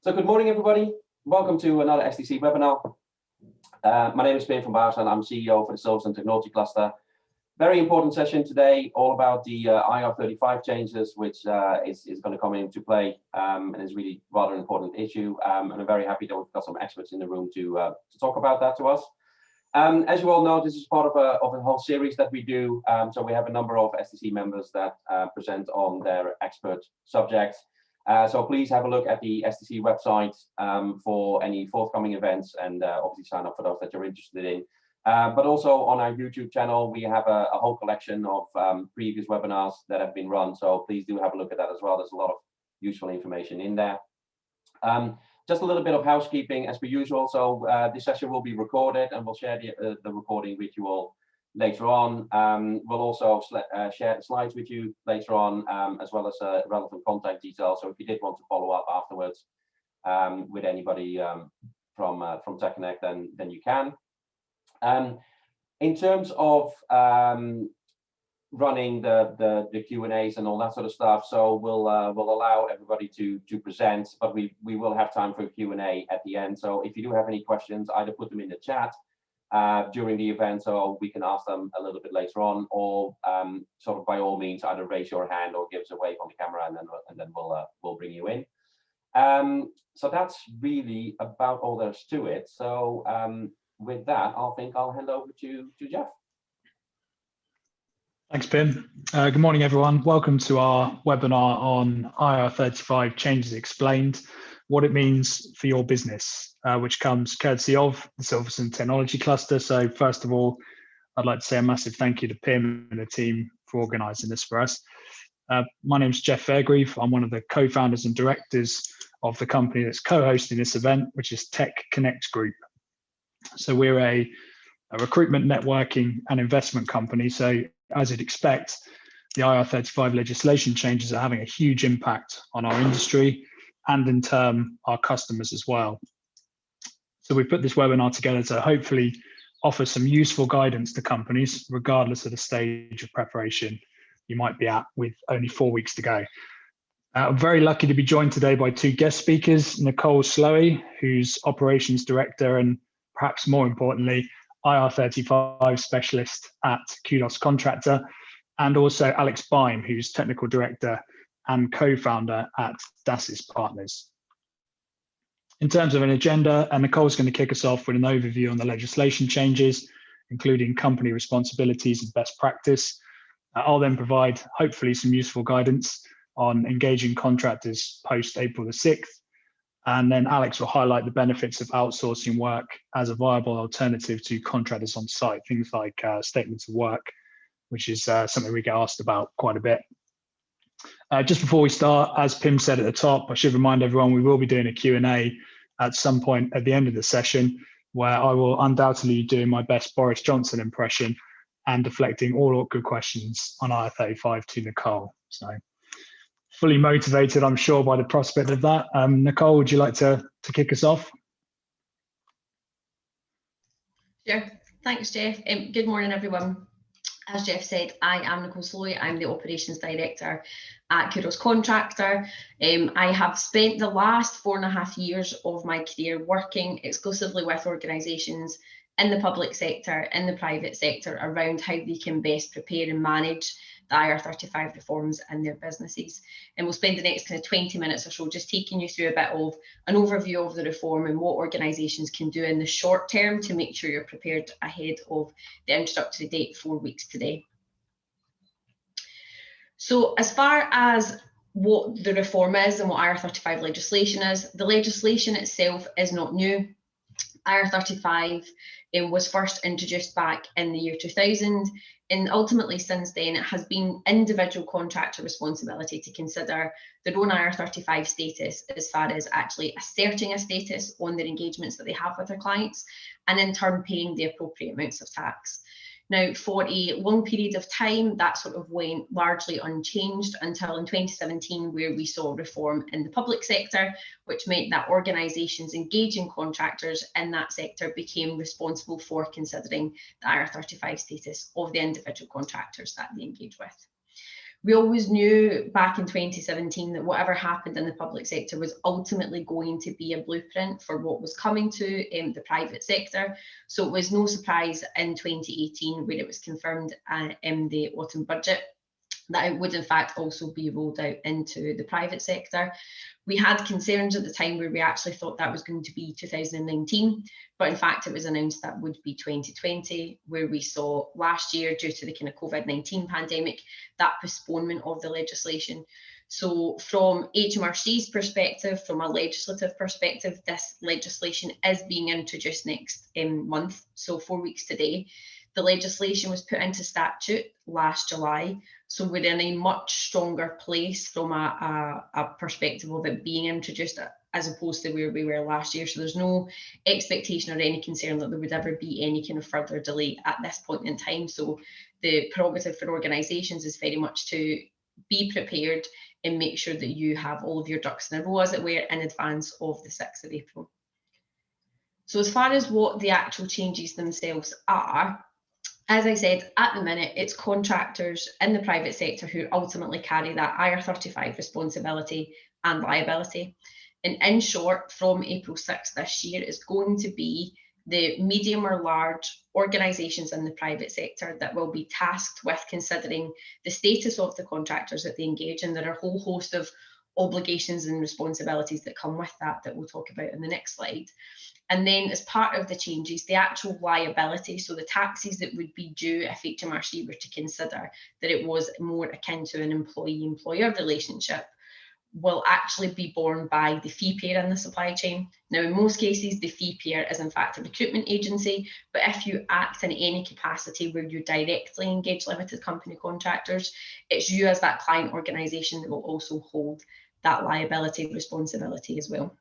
So good morning, everybody. Welcome to another STC webinar. My name is Ben van Baars and I'm CEO for the Service and Technology Cluster. Very important session today, all about the IR35 changes, which is going to come into play and is really rather an important issue. And I'm very happy that we've got some experts in the room to talk about that to us. As you all know, this is part of a whole series that we do. So we have a number of STC members that present on their expert subjects. So please have a look at the STC website for any forthcoming events and obviously sign up for those that you're interested in. But also on our YouTube channel, we have a whole collection of previous webinars that have been run. So please do have a look at that as well. There's a lot of useful information in there. Just a little bit of housekeeping as per usual. So this session will be recorded and we'll share the recording with you all later on. We'll also share the slides with you later on, as well as relevant contact details. So if you did want to follow up afterwards with anybody from TechConnect, then you can. In terms of running the Q&As and all that sort of stuff, so we'll allow everybody to present, but we will have time for a Q&A at the end. So if you do have any questions, either put them in the chat during the event so we can ask them a little bit later on, or sort of by all means either raise your hand or give us a wave on the camera, and then we'll bring you in. So that's really about all there's to it. So with that, I'll hand over to Geoff. Thanks, Pim. Good morning, everyone. Welcome to our webinar on IR35 Changes Explained, what it means for your business, which comes courtesy of the Service and Technology Cluster. So first of all, I'd like to say a massive thank you to Pim and the team for organising this for us. My name is Geoff Fairgrieve. I'm one of the co-founders and directors of the company that's co-hosting this event, which is TechConnect Group. So we're a recruitment, networking and investment company. So as you'd expect, the IR35 legislation changes are having a huge impact on our industry and in turn our customers as well. So we put this webinar together to hopefully offer some useful guidance to companies, regardless of the stage of preparation you might be at with only 4 weeks to go. I'm very lucky to be joined today by two guest speakers, Nicole Slowey, who's Operations Director and perhaps more importantly, IR35 specialist at QDOS Contractor, and also Alex Bime, who's Technical Director and co-founder at DASIS Partners. In terms of an agenda, Nicole's going to kick us off with an overview on the legislation changes, including company responsibilities and best practice. I'll then provide hopefully some useful guidance on engaging contractors post April the 6th. And then Alex will highlight the benefits of outsourcing work as a viable alternative to contractors on site, things like statements of work, which is something we get asked about quite a bit. Just before we start, as Pim said at the top, I should remind everyone we will be doing a Q&A at some point at the end of the session, where I will undoubtedly be doing my best Boris Johnson impression and deflecting all awkward questions on IR35 to Nicole. So fully motivated, I'm sure, by the prospect of that. Nicole, would you like to kick us off? Sure. Thanks, Geoff. Good morning, everyone. As Geoff said, I am Nicole Slowey. I'm the Operations Director at QDOS Contractor. I have spent the last 4.5 years of my career working exclusively with organisations in the public sector, in the private sector, around how they can best prepare and manage the IR35 reforms in their businesses. And we'll spend the next kind of 20 minutes or so just taking you through a bit of an overview of the reform and what organisations can do in the short term to make sure you're prepared ahead of the introductory date 4 weeks today. So as far as what the reform is and what IR35 legislation is, the legislation itself is not new. IR35 was first introduced back in the year 2000, and ultimately since then it has been individual contractor responsibility to consider their own IR35 status as far as actually asserting a status on their engagements that they have with their clients, and in turn paying the appropriate amounts of tax. Now, for a long period of time, that sort of went largely unchanged until in 2017, where we saw reform in the public sector, which meant that organisations engaging contractors in that sector became responsible for considering the IR35 status of the individual contractors that they engage with. We always knew back in 2017 that whatever happened in the public sector was ultimately going to be a blueprint for what was coming to the private sector. So it was no surprise in 2018, when it was confirmed in the autumn budget, that it would in fact also be rolled out into the private sector. We had concerns at the time where we actually thought that was going to be 2019, but in fact it was announced that would be 2020, where we saw last year, due to the kind of COVID-19 pandemic, that postponement of the legislation. So from HMRC's perspective, from a legislative perspective, this legislation is being introduced next month, so 4 weeks today. The legislation was put into statute last July, so we're in a much stronger place from a perspective of it being introduced as opposed to where we were last year. So there's no expectation or any concern that there would ever be any kind of further delay at this point in time. So the prerogative for organisations is very much to be prepared and make sure that you have all of your ducks in a row, as it were, in advance of the 6th of April. So as far as what the actual changes themselves are, as I said, at the minute, it's contractors in the private sector who ultimately carry that IR35 responsibility and liability. And in short, from April 6th this year, it's going to be the medium or large organisations in the private sector that will be tasked with considering the status of the contractors that they engage in. There are a whole host of obligations and responsibilities that come with that we'll talk about in the next slide. And then as part of the changes, the actual liability, so the taxes that would be due if HMRC were to consider that it was more akin to an employee-employer relationship, will actually be borne by the fee payer in the supply chain. Now, in most cases, the fee payer is in fact a recruitment agency, but if you act in any capacity where you directly engage limited company contractors, it's you as that client organisation that will also hold that liability responsibility as well.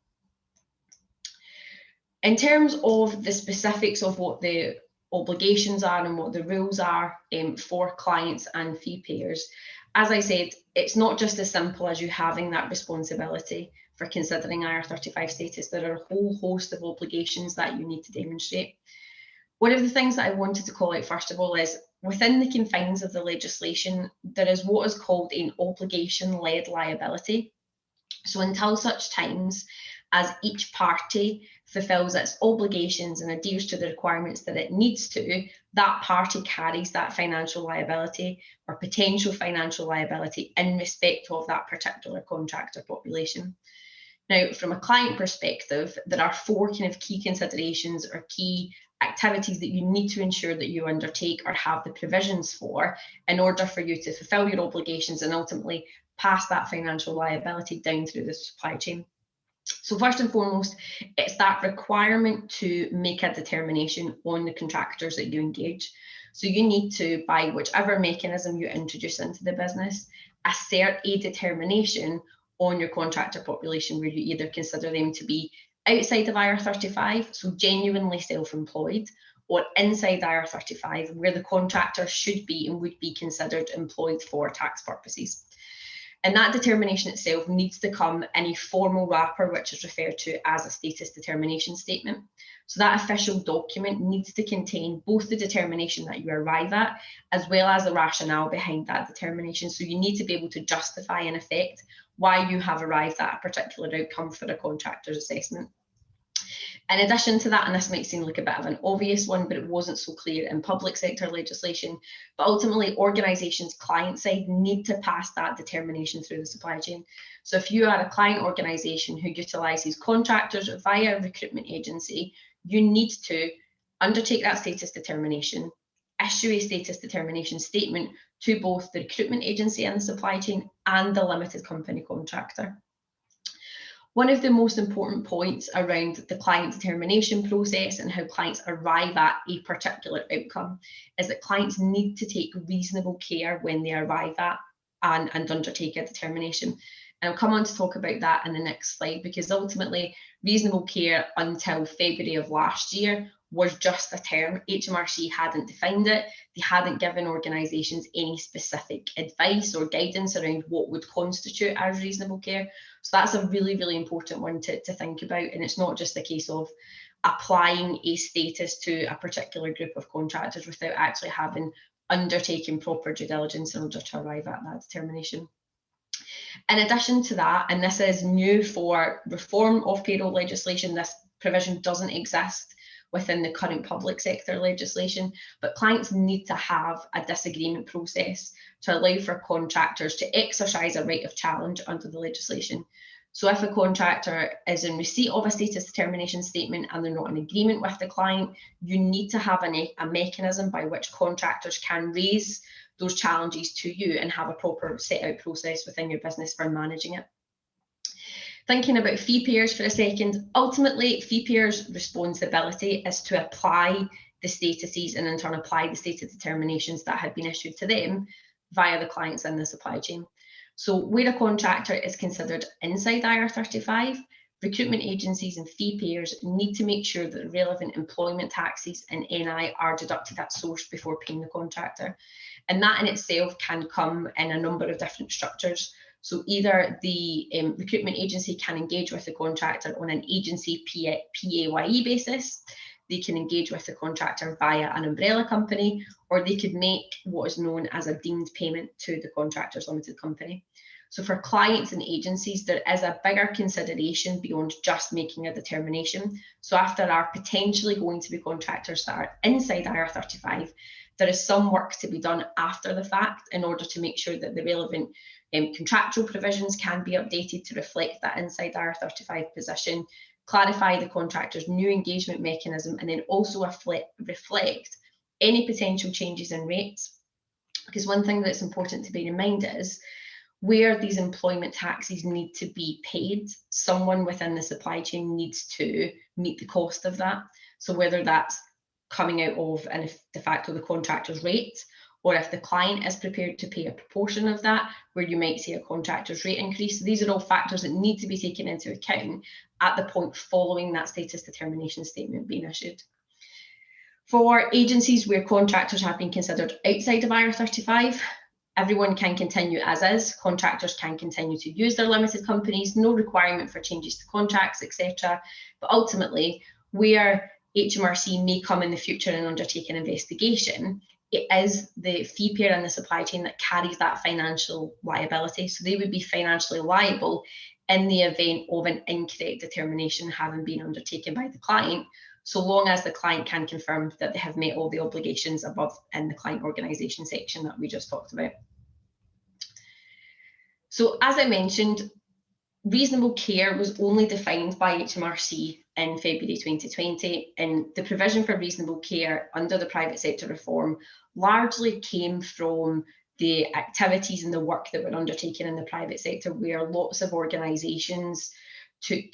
In terms of the specifics of what the obligations are and what the rules are for clients and fee payers, as I said, it's not just as simple as you having that responsibility for considering IR35 status. There are a whole host of obligations that you need to demonstrate. One of the things that I wanted to call out first of all is within the confines of the legislation, there is what is called an obligation-led liability. So until such times as each party fulfills its obligations and adheres to the requirements that it needs to, that party carries that financial liability or potential financial liability in respect of that particular contractor population. Now, from a client perspective, there are 4 kind of key considerations or key activities that you need to ensure that you undertake or have the provisions for in order for you to fulfill your obligations and ultimately pass that financial liability down through the supply chain. So first and foremost, it's that requirement to make a determination on the contractors that you engage. So you need to, by whichever mechanism you introduce into the business, assert a determination on your contractor population where you either consider them to be outside of IR35, so genuinely self-employed, or inside IR35, where the contractor should be and would be considered employed for tax purposes. And that determination itself needs to come in a formal wrapper, which is referred to as a status determination statement. So that official document needs to contain both the determination that you arrive at, as well as the rationale behind that determination. So you need to be able to justify, in effect, why you have arrived at a particular outcome for a contractor's assessment. In addition to that, and this might seem like a bit of an obvious one, but it wasn't so clear in public sector legislation, but ultimately organisations client side need to pass that determination through the supply chain. So if you are a client organisation who utilises contractors via a recruitment agency, you need to undertake that status determination, issue a status determination statement to both the recruitment agency and the supply chain and the limited company contractor. One of the most important points around the client determination process and how clients arrive at a particular outcome is that clients need to take reasonable care when they arrive at and undertake a determination. And I'll come on to talk about that in the next slide, because ultimately reasonable care until February of last year was just a term. HMRC hadn't defined it. They hadn't given organisations any specific advice or guidance around what would constitute as reasonable care. So that's a really, really important one to think about. And it's not just a case of applying a status to a particular group of contractors without actually having undertaking proper due diligence in order to arrive at that determination. In addition to that, and this is new for reform of payroll legislation, this provision doesn't exist within the current public sector legislation, but clients need to have a disagreement process to allow for contractors to exercise a right of challenge under the legislation. So if a contractor is in receipt of a status determination statement and they're not in agreement with the client, you need to have a mechanism by which contractors can raise those challenges to you and have a proper set out process within your business for managing it. Thinking about fee payers for a second, ultimately fee payers' responsibility is to apply the statuses and in turn apply the status determinations that have been issued to them via the clients in the supply chain. So where a contractor is considered inside IR35, recruitment agencies and fee payers need to make sure that the relevant employment taxes and NI are deducted at source before paying the contractor. And that in itself can come in a number of different structures. So either the recruitment agency can engage with the contractor on an agency PAYE basis, they can engage with the contractor via an umbrella company, or they could make what is known as a deemed payment to the contractor's limited company. So for clients and agencies, there is a bigger consideration beyond just making a determination. So if there are potentially going to be contractors that are inside IR35, there is some work to be done after the fact in order to make sure that the relevant contractual provisions can be updated to reflect that inside IR35 position, clarify the contractor's new engagement mechanism, and then also reflect any potential changes in rates. Because one thing that's important to bear in mind is where these employment taxes need to be paid, someone within the supply chain needs to meet the cost of that. So whether that's coming out of and if de facto the contractor's rate, or if the client is prepared to pay a proportion of that, where you might see a contractor's rate increase. These are all factors that need to be taken into account at the point following that status determination statement being issued. For agencies where contractors have been considered outside of IR35, everyone can continue as is. Contractors can continue to use their limited companies, no requirement for changes to contracts, etc. But ultimately, where HMRC may come in the future and undertake an investigation, it is the fee payer in the supply chain that carries that financial liability. So they would be financially liable in the event of an incorrect determination having been undertaken by the client, so long as the client can confirm that they have met all the obligations above in the client organisation section that we just talked about. So as I mentioned, reasonable care was only defined by HMRC in February 2020, and the provision for reasonable care under the private sector reform largely came from the activities and the work that were undertaken in the private sector, where lots of organisations took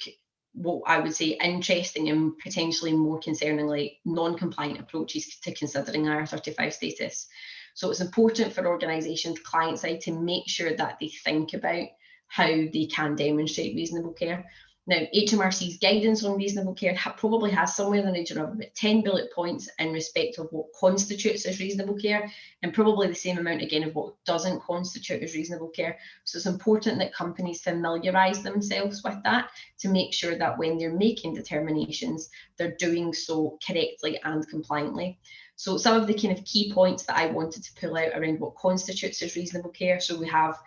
what I would say interesting and potentially more concerningly non-compliant approaches to considering IR35 status. So it's important for organisations client side to make sure that they think about how they can demonstrate reasonable care. Now, HMRC's guidance on reasonable care probably has somewhere in the region of about 10 bullet points in respect of what constitutes as reasonable care, and probably the same amount again of what doesn't constitute as reasonable care. So it's important that companies familiarise themselves with that to make sure that when they're making determinations, they're doing so correctly and compliantly. So some of the kind of key points that I wanted to pull out around what constitutes as reasonable care. So we have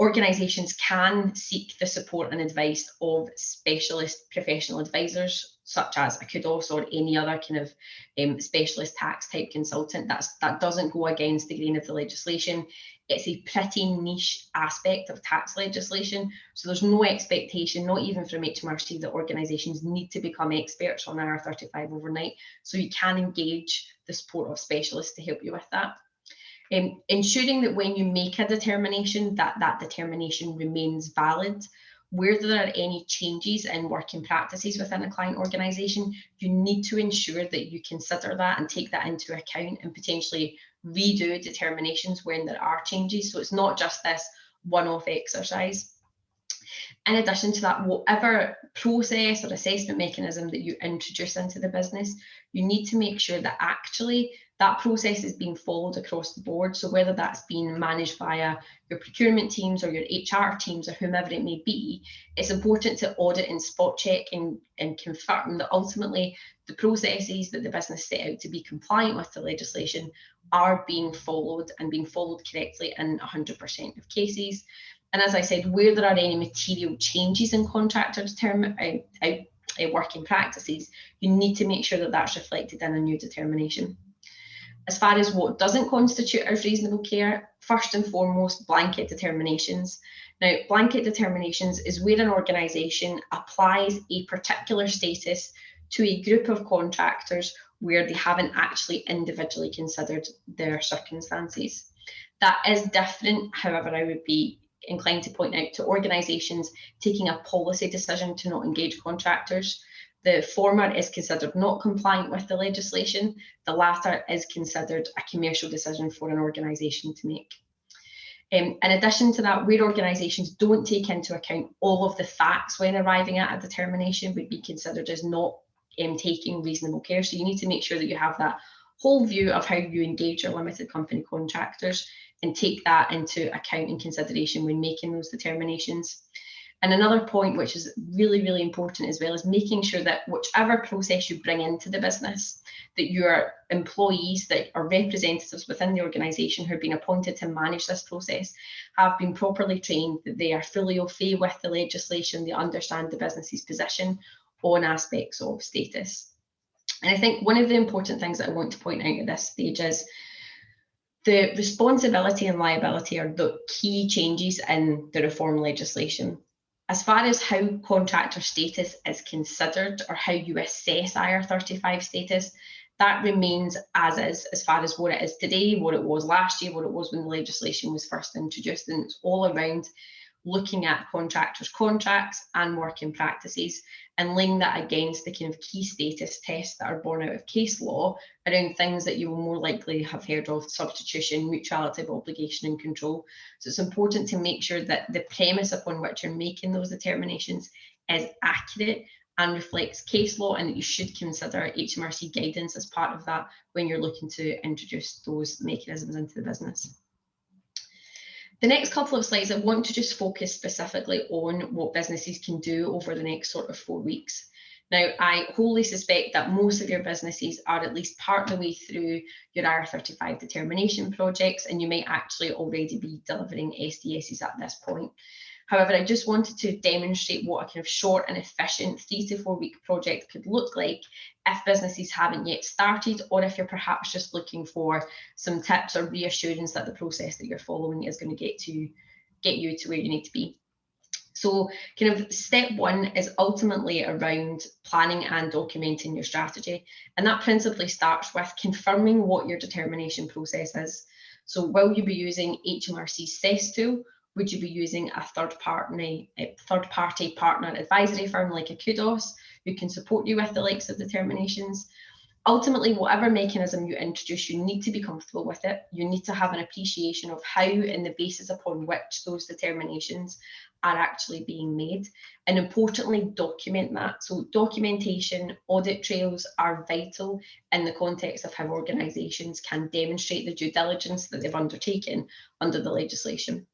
organisations can seek the support and advice of specialist professional advisors, such as a QDOS or any other kind of specialist tax type consultant. That doesn't go against the grain of the legislation. It's a pretty niche aspect of tax legislation. So there's no expectation, not even from HMRC, that organisations need to become experts on IR35 overnight. So you can engage the support of specialists to help you with that. Ensuring that when you make a determination, that determination remains valid. Where there are any changes in working practices within a client organisation, you need to ensure that you consider that and take that into account and potentially redo determinations when there are changes. So it's not just this one-off exercise. In addition to that, whatever process or assessment mechanism that you introduce into the business, you need to make sure that actually That process is being followed across the board. So whether that's being managed via your procurement teams or your HR teams or whomever it may be, it's important to audit and spot check and confirm that ultimately the processes that the business set out to be compliant with the legislation are being followed and being followed correctly in 100% of cases. And as I said, where there are any material changes in contractors' working practices, you need to make sure that that's reflected in a new determination. As far as what doesn't constitute as reasonable care, first and foremost, blanket determinations. Now, blanket determinations is where an organisation applies a particular status to a group of contractors where they haven't actually individually considered their circumstances. That is different, however, I would be inclined to point out, to organisations taking a policy decision to not engage contractors. The former is considered not compliant with the legislation. The latter is considered a commercial decision for an organisation to make. In addition to that, where organisations don't take into account all of the facts when arriving at a determination would be considered as not taking reasonable care. So you need to make sure that you have that whole view of how you engage your limited company contractors and take that into account and consideration when making those determinations. And another point which is really, really important as well is making sure that whichever process you bring into the business, that your employees that are representatives within the organisation who have been appointed to manage this process have been properly trained, that they are fully au fait with the legislation, they understand the business's position on aspects of status. And I think one of the important things that I want to point out at this stage is the responsibility and liability are the key changes in the reform legislation. As far as how contractor status is considered or how you assess IR35 status, that remains as is, as far as what it is today, what it was last year, what it was when the legislation was first introduced, and it's all around looking at contractors' contracts and working practices and laying that against the kind of key status tests that are born out of case law around things that you will more likely have heard of: substitution, mutuality of obligation and control. So it's important to make sure that the premise upon which you're making those determinations is accurate and reflects case law, and that you should consider HMRC guidance as part of that when you're looking to introduce those mechanisms into the business. The next couple of slides, I want to just focus specifically on what businesses can do over the next sort of 4 weeks. Now, I wholly suspect that most of your businesses are at least part of the way through your IR35 determination projects, and you may actually already be delivering SDSs at this point. However, I just wanted to demonstrate what a kind of short and efficient 3 to 4 week project could look like if businesses haven't yet started, or if you're perhaps just looking for some tips or reassurance that the process that you're following is going to get you to where you need to be. So kind of step one is ultimately around planning and documenting your strategy. And that principally starts with confirming what your determination process is. So will you be using HMRC's CESS tool? Would you be using a third-party partner advisory firm like a QDOS who can support you with the likes of determinations? Ultimately, whatever mechanism you introduce, you need to be comfortable with it. You need to have an appreciation of how and the basis upon which those determinations are actually being made. And importantly, document that. So documentation, audit trails are vital in the context of how organisations can demonstrate the due diligence that they've undertaken under the legislation.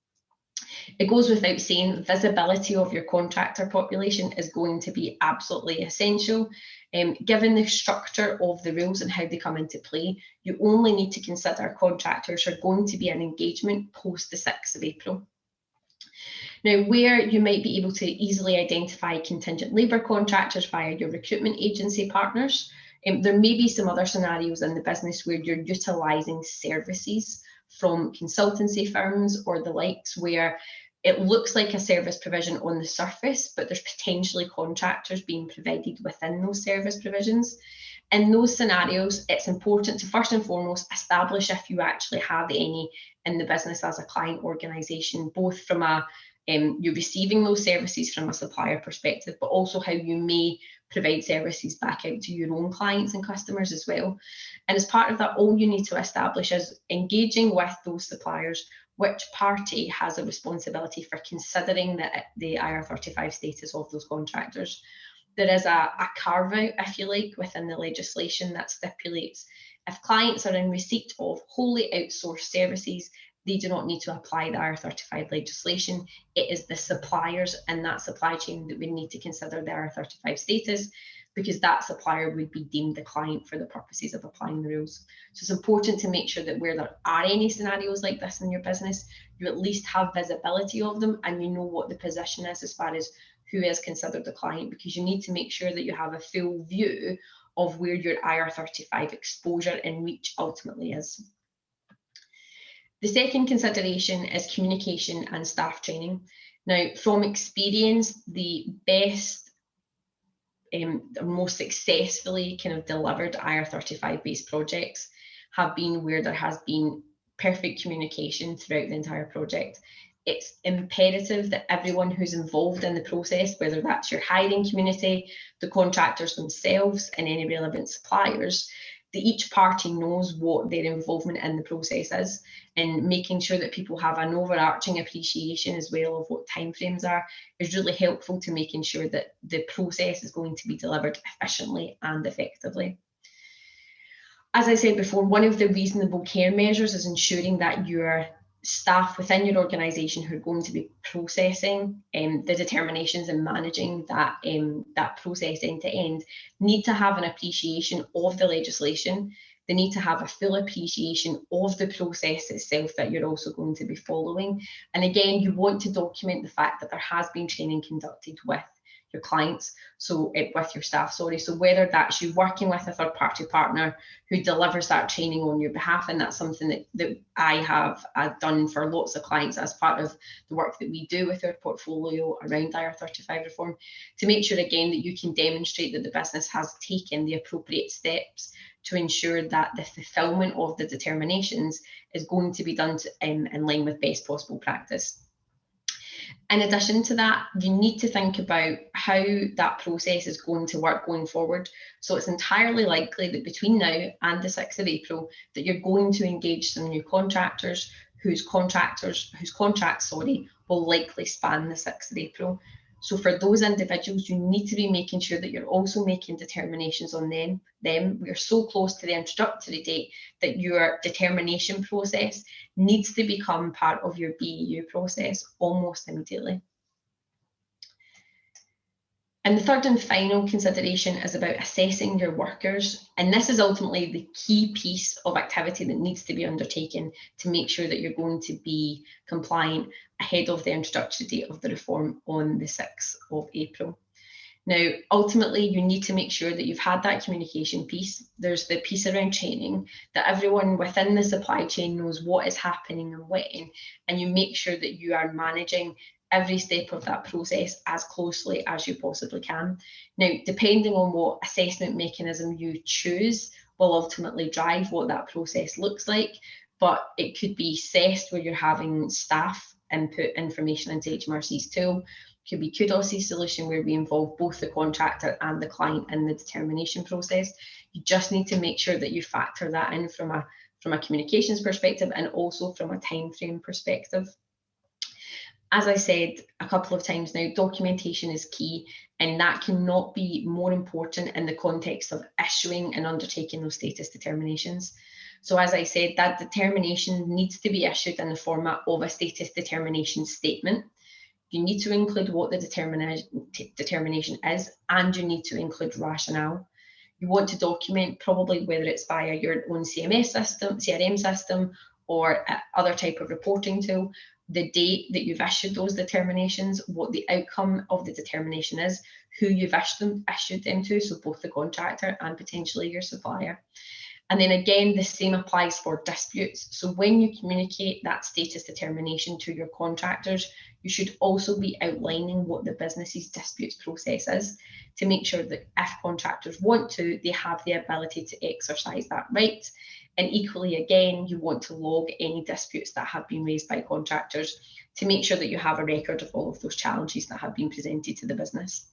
It goes without saying, visibility of your contractor population is going to be absolutely essential. Given the structure of the rules and how they come into play, you only need to consider contractors are going to be an engagement post the 6th of April. Now, where you might be able to easily identify contingent labour contractors via your recruitment agency partners, there may be some other scenarios in the business where you're utilising services from consultancy firms or the likes, where it looks like a service provision on the surface, but there's potentially contractors being provided within those service provisions. In those scenarios, it's important to first and foremost establish if you actually have any in the business as a client organisation, both from you receiving those services from a supplier perspective, but also how you may provide services back out to your own clients and customers as well. And as part of that, all you need to establish is engaging with those suppliers, which party has a responsibility for considering the IR35 status of those contractors. There is a carve out, if you like, within the legislation that stipulates If clients are in receipt of wholly outsourced services, they do not need to apply the IR35 legislation. It is the suppliers in that supply chain that we need to consider the IR35 status, because that supplier would be deemed the client for the purposes of applying the rules. So it's important to make sure that where there are any scenarios like this in your business, you at least have visibility of them and you know what the position is as far as who is considered the client, because you need to make sure that you have a full view of where your IR35 exposure and reach ultimately is. The second consideration is communication and staff training. Now, from experience, the best, the most successfully kind of delivered IR35 based projects have been where there has been perfect communication throughout the entire project. It's imperative that everyone who's involved in the process, whether that's your hiring community, the contractors themselves, and any relevant suppliers, that each party knows what their involvement in the process is, and making sure that people have an overarching appreciation as well of what timeframes are is really helpful to making sure that the process is going to be delivered efficiently and effectively. As I said before, one of the reasonable care measures is ensuring that your staff within your organisation who are going to be processing the determinations and managing that, that process end to end need to have an appreciation of the legislation. They need to have a full appreciation of the process itself that you're also going to be following. And again, you want to document the fact that there has been training conducted with your clients, so with your staff, sorry. So whether that's you working with a third party partner who delivers that training on your behalf, and that's something that I have done for lots of clients as part of the work that we do with our portfolio around IR35 reform, to make sure again that you can demonstrate that the business has taken the appropriate steps to ensure that the fulfilment of the determinations is going to be done in line with best possible practice. In addition to that, you need to think about how that process is going to work going forward. So it's entirely likely that between now and the 6th of April that you're going to engage some new contractors whose contracts will likely span the 6th of April. So for those individuals, you need to be making sure that you're also making determinations on them. We're so close to the introductory date that your determination process needs to become part of your BEU process almost immediately. And the third and final consideration is about assessing your workers. And this is ultimately the key piece of activity that needs to be undertaken to make sure that you're going to be compliant ahead of the introductory date of the reform on the 6th of April. Now, ultimately, you need to make sure that you've had that communication piece. There's the piece around training, that everyone within the supply chain knows what is happening and when, and you make sure that you are managing every step of that process as closely as you possibly can. Now, depending on what assessment mechanism you choose will ultimately drive what that process looks like, but it could be CEST where you're having staff input information into HMRC's tool. It could be QDOS's solution where we involve both the contractor and the client in the determination process. You just need to make sure that you factor that in from a communications perspective and also from a time frame perspective. As I said a couple of times now, documentation is key, and that cannot be more important in the context of issuing and undertaking those status determinations. So as I said, that determination needs to be issued in the format of a status determination statement. You need to include what the determination is, and you need to include rationale. You want to document, probably whether it's via your own CRM system, or other type of reporting tool, the date that you've issued those determinations, what the outcome of the determination is, who you've issued them to, so both the contractor and potentially your supplier. And then again, the same applies for disputes. So when you communicate that status determination to your contractors, you should also be outlining what the business's disputes process is, to make sure that if contractors want to, they have the ability to exercise that right. And equally, again, you want to log any disputes that have been raised by contractors to make sure that you have a record of all of those challenges that have been presented to the business.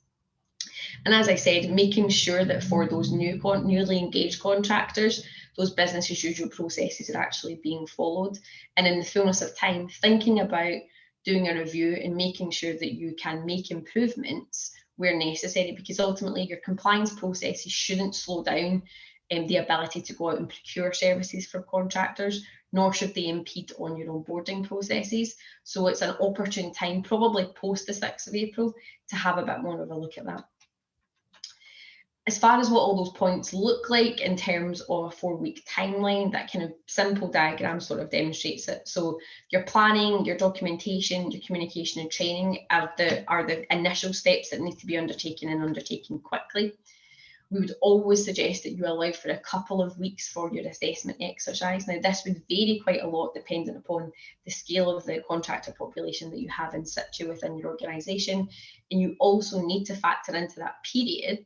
And as I said, making sure that for those newly engaged contractors, those business as usual processes are actually being followed. And in the fullness of time, thinking about doing a review and making sure that you can make improvements where necessary, because ultimately your compliance processes shouldn't slow down the ability to go out and procure services for contractors, nor should they impede on your onboarding processes. So it's an opportune time, probably post the 6th of April, to have a bit more of a look at that. As far as what all those points look like in terms of a 4-week timeline, that kind of simple diagram sort of demonstrates it. So your planning, your documentation, your communication and training are the initial steps that need to be undertaken and undertaken quickly. We would always suggest that you allow for a couple of weeks for your assessment exercise. Now, this would vary quite a lot depending upon the scale of the contractor population that you have in situ within your organisation. And you also need to factor into that period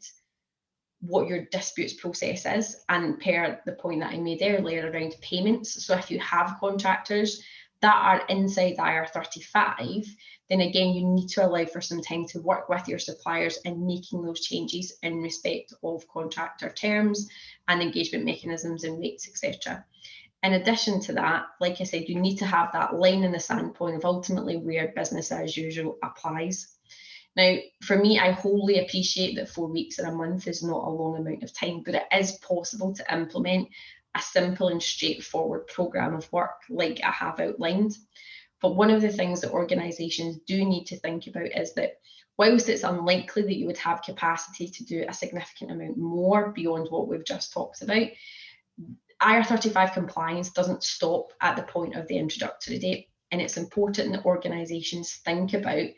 what your disputes process is, and per the point that I made earlier around payments. So if you have contractors that are inside IR35, then again, you need to allow for some time to work with your suppliers in making those changes in respect of contractor terms and engagement mechanisms and rates, etc. In addition to that, like I said, you need to have that line in the sand point of ultimately where business as usual applies. Now, for me, I wholly appreciate that 4 weeks or a month is not a long amount of time, but it is possible to implement a simple and straightforward programme of work like I have outlined. But one of the things that organisations do need to think about is that whilst it's unlikely that you would have capacity to do a significant amount more beyond what we've just talked about, IR35 compliance doesn't stop at the point of the introductory date, and it's important that organisations think about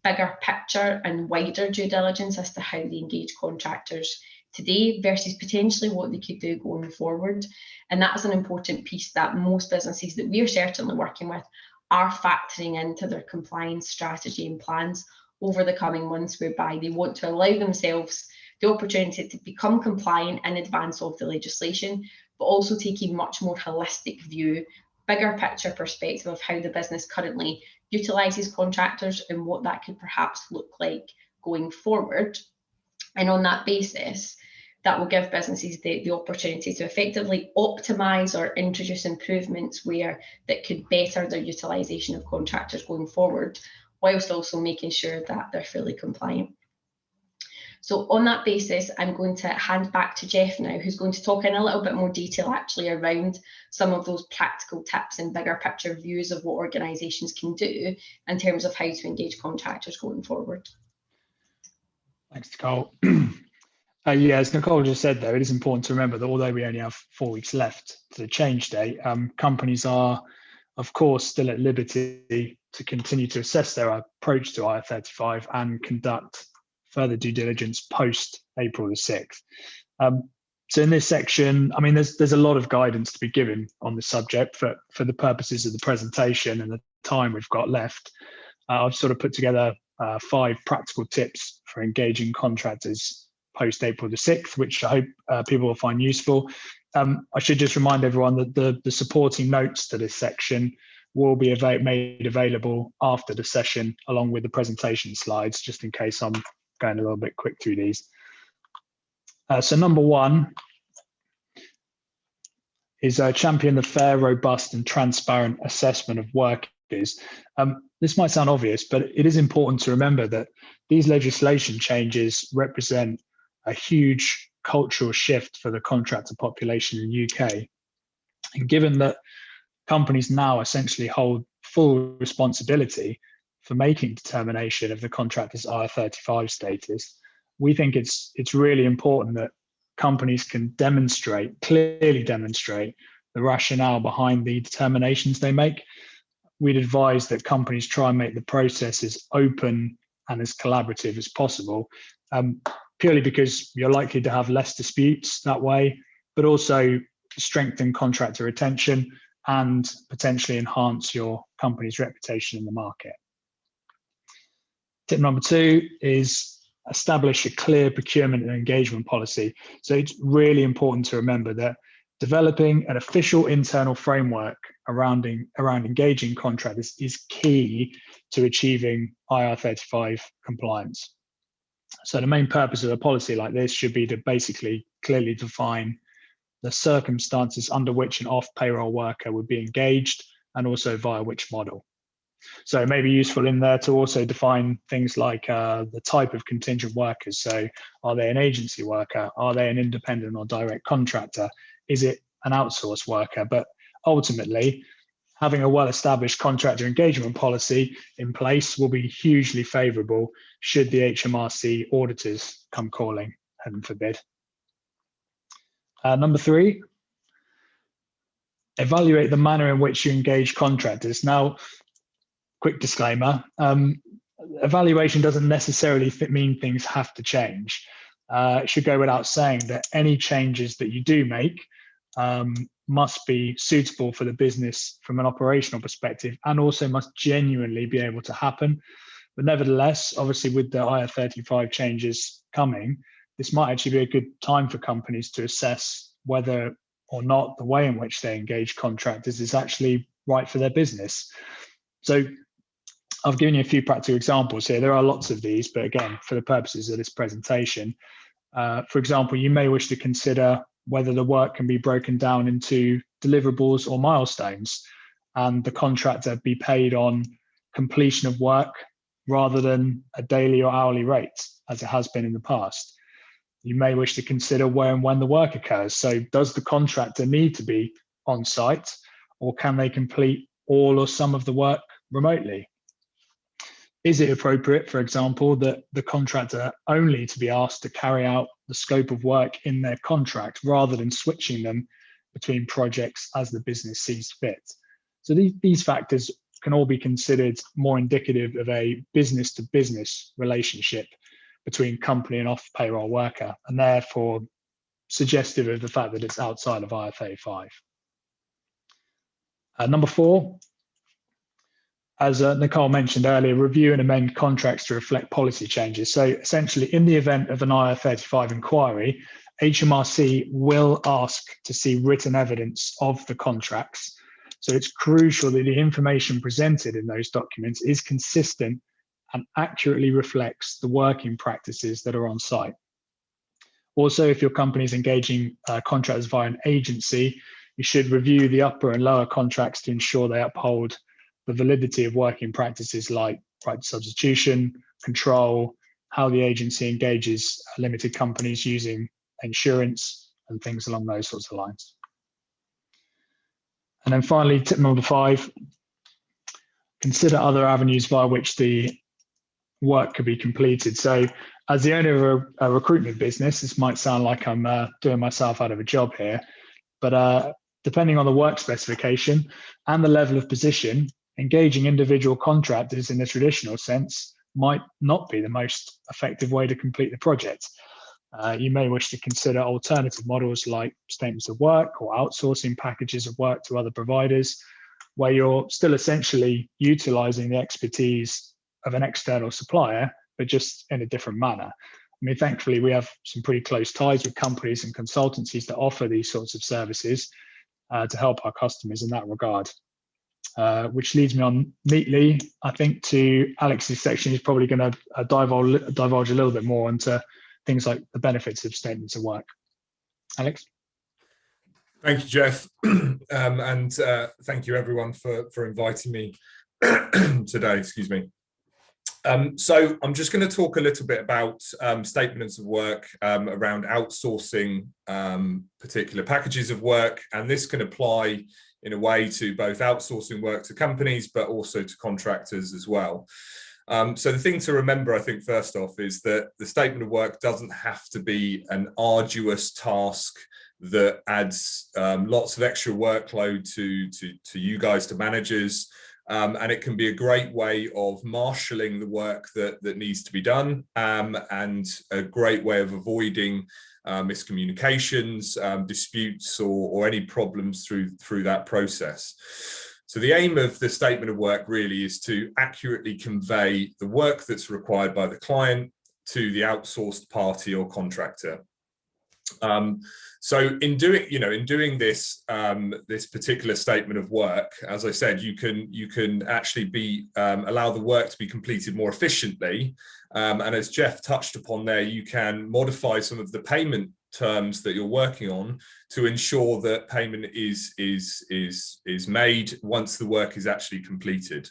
bigger picture and wider due diligence as to how they engage contractors today versus potentially what they could do going forward. And that's an important piece that most businesses that we're certainly working with are factoring into their compliance strategy and plans over the coming months, whereby they want to allow themselves the opportunity to become compliant in advance of the legislation, but also take a much more holistic view, bigger picture perspective of how the business currently utilises contractors and what that could perhaps look like going forward. And on that basis, that will give businesses the opportunity to effectively optimise or introduce improvements that could better their utilisation of contractors going forward, whilst also making sure that they're fully compliant. So on that basis, I'm going to hand back to Geoff now, who's going to talk in a little bit more detail actually around some of those practical tips and bigger picture views of what organisations can do in terms of how to engage contractors going forward. Thanks, Nicole. Yeah, as Nicole just said, though, it is important to remember that although we only have 4 weeks left to the change date, companies are, of course, still at liberty to continue to assess their approach to IR35 and conduct further due diligence post April the 6th. So in this section, I mean, there's a lot of guidance to be given on the subject for the purposes of the presentation and the time we've got left. I've sort of put together 5 practical tips for engaging contractors post April the 6th, which I hope people will find useful. I should just remind everyone that the supporting notes to this section will be made available after the session, along with the presentation slides, just in case I'm going a little bit quick through these. So number 1 is champion the fair, robust and transparent assessment of workers. This might sound obvious, but it is important to remember that these legislation changes represent a huge cultural shift for the contractor population in the UK. And given that companies now essentially hold full responsibility for making determination of the contractor's IR35 status, we think it's really important that companies can clearly demonstrate the rationale behind the determinations they make. We'd advise that companies try and make the process as open and as collaborative as possible, purely because you're likely to have less disputes that way, but also strengthen contractor retention and potentially enhance your company's reputation in the market. Tip number 2 is establish a clear procurement and engagement policy. So it's really important to remember that developing an official internal framework around engaging contractors is key to achieving IR35 compliance. So the main purpose of a policy like this should be to basically clearly define the circumstances under which an off-payroll worker would be engaged and also via which model. So it may be useful in there to also define things like the type of contingent workers. So are they an agency worker? Are they an independent or direct contractor? Is it an outsourced worker? But ultimately, having a well-established contractor engagement policy in place will be hugely favourable should the HMRC auditors come calling, heaven forbid. Number 3, evaluate the manner in which you engage contractors. Now, quick disclaimer, evaluation doesn't necessarily mean things have to change. It should go without saying that any changes that you do make must be suitable for the business from an operational perspective, and also must genuinely be able to happen. But nevertheless, obviously with the IR35 changes coming, this might actually be a good time for companies to assess whether or not the way in which they engage contractors is actually right for their business. So I've given you a few practical examples here. There are lots of these, but again, for the purposes of this presentation, for example, you may wish to consider whether the work can be broken down into deliverables or milestones, and the contractor be paid on completion of work rather than a daily or hourly rate, as it has been in the past. You may wish to consider where and when the work occurs. So does the contractor need to be on site, or can they complete all or some of the work remotely? Is it appropriate, for example, that the contractor only to be asked to carry out the scope of work in their contract rather than switching them between projects as the business sees fit? So these factors can all be considered more indicative of a business-to-business relationship between company and off-payroll worker, and therefore suggestive of the fact that it's outside of IR35. Number 4, as Nicole mentioned earlier, review and amend contracts to reflect policy changes. So essentially, in the event of an IR35 inquiry, HMRC will ask to see written evidence of the contracts. So it's crucial that the information presented in those documents is consistent and accurately reflects the working practices that are on site. Also, if your company is engaging contractors via an agency, you should review the upper and lower contracts to ensure they uphold the validity of working practices like right to substitution, control, how the agency engages limited companies using insurance, and things along those sorts of lines. And then finally, tip number 5, consider other avenues via which the work could be completed. So as the owner of a recruitment business, this might sound like I'm doing myself out of a job here, but depending on the work specification and the level of position, engaging individual contractors in the traditional sense might not be the most effective way to complete the project. You may wish to consider alternative models like statements of work or outsourcing packages of work to other providers, where you're still essentially utilizing the expertise of an external supplier, but just in a different manner. I mean, thankfully, we have some pretty close ties with companies and consultancies that offer these sorts of services to help our customers in that regard. Which leads me on neatly, I think, to Alex's section. He's probably going to divulge a little bit more into things like the benefits of statements of work. Alex? Thank you, Geoff. And thank you, everyone, for inviting me today. Excuse me. So I'm just going to talk a little bit about statements of work around outsourcing particular packages of work, and this can apply in a way to both outsourcing work to companies, but also to contractors as well. So the thing to remember, I think, first off, is that the statement of work doesn't have to be an arduous task that adds lots of extra workload to you guys, to managers. And it can be a great way of marshalling the work that needs to be done, and a great way of avoiding miscommunications, disputes, or any problems through that process. So the aim of the statement of work really is to accurately convey the work that's required by the client to the outsourced party or contractor. So in doing this this particular statement of work, as I said, you can actually allow the work to be completed more efficiently, and as Geoff touched upon there, you can modify some of the payment terms that you're working on to ensure that payment is made once the work is actually completed.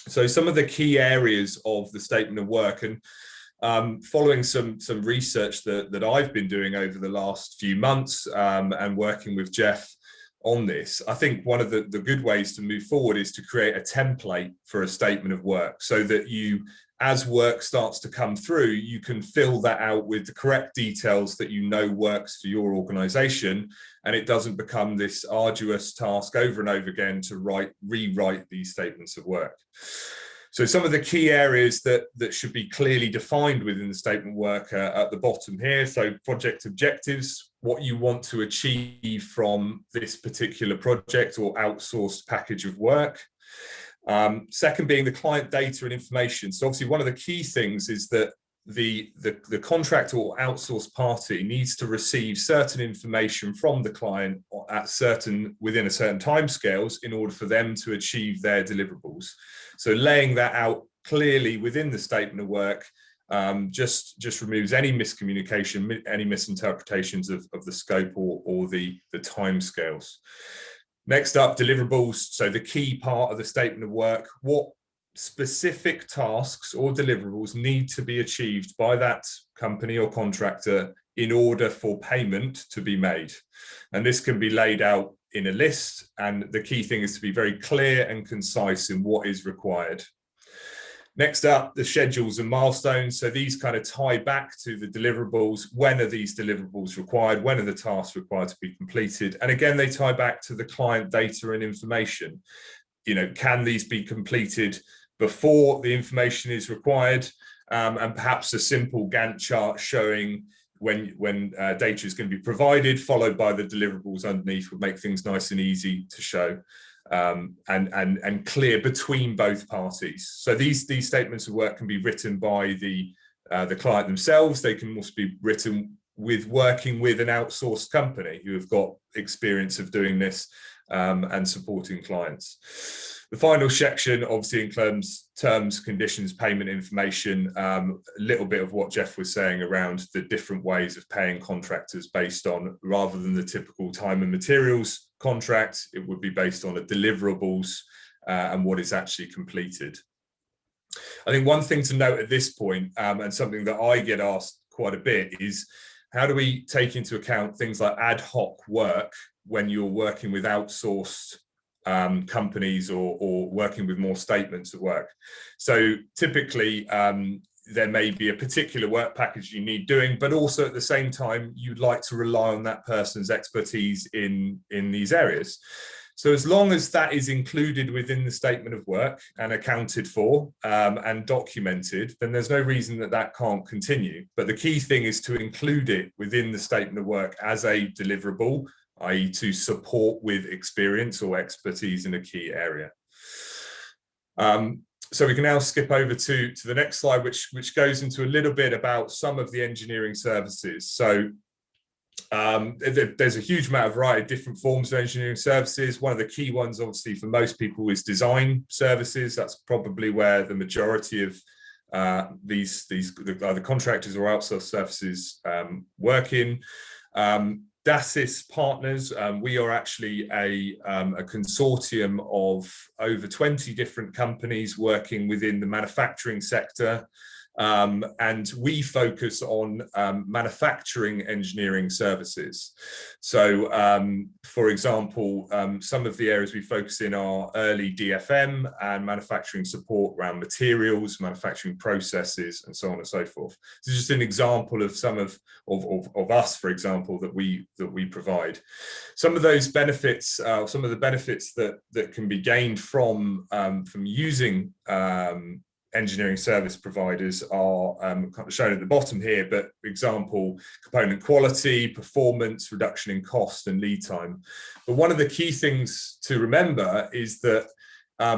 So some of the key areas of the statement of work, and following some research that I've been doing over the last few months and working with Geoff on this, I think one of the good ways to move forward is to create a template for a statement of work, so that you, as work starts to come through, you can fill that out with the correct details that you know works for your organization, and it doesn't become this arduous task over and over again to rewrite these statements of work. So some of the key areas that should be clearly defined within the statement of work are at the bottom here. So project objectives, what you want to achieve from this particular project or outsourced package of work. Second being the client data and information. So obviously one of the key things is that the contractor or outsourced party needs to receive certain information from the client within a certain timescales in order for them to achieve their deliverables. So laying that out clearly within the statement of work just removes any miscommunication, any misinterpretations of the scope or the timescales. Next up, deliverables. So the key part of the statement of work, what specific tasks or deliverables need to be achieved by that company or contractor in order for payment to be made. And this can be laid out in a list, and the key thing is to be very clear and concise in what is required. Next up, the schedules and milestones. So these kind of tie back to the deliverables. When are these deliverables required? When are the tasks required to be completed? And again, they tie back to the client data and information. You know, can these be completed before the information is required? And perhaps a simple Gantt chart showing when data is going to be provided, followed by the deliverables underneath, would make things nice and easy to show. And clear between both parties. So these statements of work can be written by the client themselves. They can also be written working with an outsourced company who have got experience of doing this and supporting clients. The final section obviously includes terms, conditions, payment information, a little bit of what Geoff was saying around the different ways of paying contractors based on, rather than the typical time and materials contract, it would be based on the deliverables and what is actually completed. I think one thing to note at this point, and something that I get asked quite a bit, is how do we take into account things like ad hoc work when you're working with outsourced companies or working with more statements of work. So typically there may be a particular work package you need doing, but also at the same time you'd like to rely on that person's expertise in these areas. So as long as that is included within the statement of work and accounted for and documented, then there's no reason that that can't continue. But the key thing is to include it within the statement of work as a deliverable, i.e. to support with experience or expertise in a key area. So we can now skip over to the next slide, which goes into a little bit about some of the engineering services. So there's a huge amount of variety of different forms of engineering services. One of the key ones, obviously, for most people is design services. That's probably where the majority of either contractors or outsourced services work in. DASIS Partners, we are actually a consortium of over 20 different companies working within the manufacturing sector. And we focus on manufacturing engineering services. So, for example, some of the areas we focus in are early DFM and manufacturing support around materials, manufacturing processes, and so on and so forth. This is just an example of some of us, for example, that we provide. Some of those benefits, some of the benefits that can be gained from using engineering service providers are kind of shown at the bottom here, but for example, component quality, performance, reduction in cost and lead time. But one of the key things to remember is that